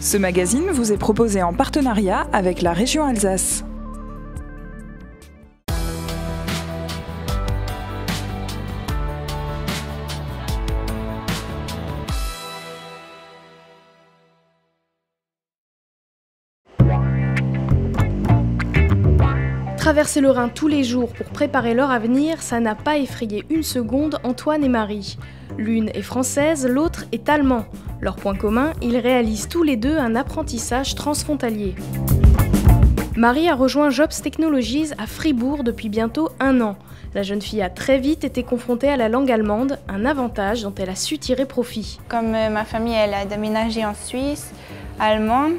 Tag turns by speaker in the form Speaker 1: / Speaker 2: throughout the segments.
Speaker 1: Ce magazine vous est proposé en partenariat avec la région Alsace.
Speaker 2: Traverser le Rhin tous les jours pour préparer leur avenir, ça n'a pas effrayé une seconde Antoine et Marie. L'une est française, l'autre est allemand. Leur point commun, ils réalisent tous les deux un apprentissage transfrontalier. Marie a rejoint Jobs Technologies à Fribourg depuis bientôt 1 an. La jeune fille a très vite été confrontée à la langue allemande, un avantage dont elle a su tirer profit.
Speaker 3: Comme ma famille elle a déménagé en Suisse allemande,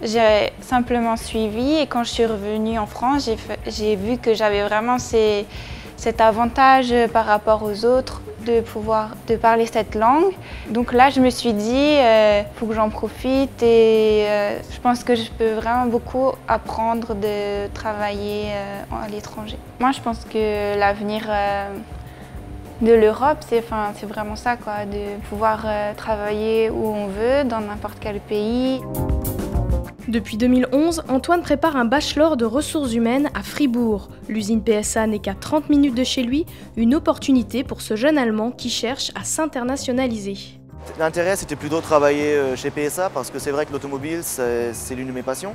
Speaker 3: j'ai simplement suivi et quand je suis revenue en France, j'ai vu que j'avais vraiment cet avantage par rapport aux autres de parler cette langue. Donc là, je me suis dit, faut que j'en profite et je pense que je peux vraiment beaucoup apprendre de travailler à l'étranger. Moi, je pense que l'avenir de l'Europe, c'est vraiment ça, quoi, de pouvoir travailler où on veut, dans n'importe quel pays.
Speaker 2: Depuis 2011, Antoine prépare un bachelor de ressources humaines à Fribourg. L'usine PSA n'est qu'à 30 minutes de chez lui, une opportunité pour ce jeune Allemand qui cherche à s'internationaliser.
Speaker 4: L'intérêt, c'était plutôt de travailler chez PSA parce que c'est vrai que l'automobile, c'est l'une de mes passions.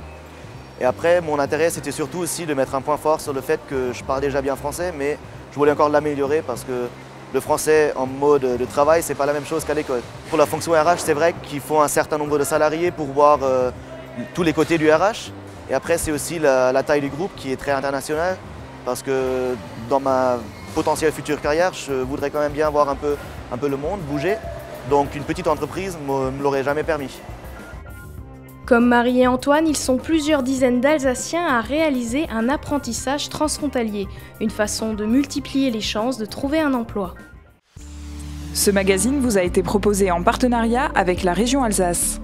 Speaker 4: Et après, mon intérêt, c'était surtout aussi de mettre un point fort sur le fait que je parle déjà bien français, mais je voulais encore l'améliorer parce que le français en mode de travail, c'est pas la même chose qu'à l'école. Pour la fonction RH, c'est vrai qu'il faut un certain nombre de salariés pour voir tous les côtés du RH. Et après, c'est aussi la taille du groupe qui est très internationale parce que dans ma potentielle future carrière, je voudrais quand même bien voir un peu le monde, bouger. Donc une petite entreprise ne me l'aurait jamais permis.
Speaker 2: Comme Marie et Antoine, ils sont plusieurs dizaines d'Alsaciens à réaliser un apprentissage transfrontalier, une façon de multiplier les chances de trouver un emploi.
Speaker 1: Ce magazine vous a été proposé en partenariat avec la région Alsace.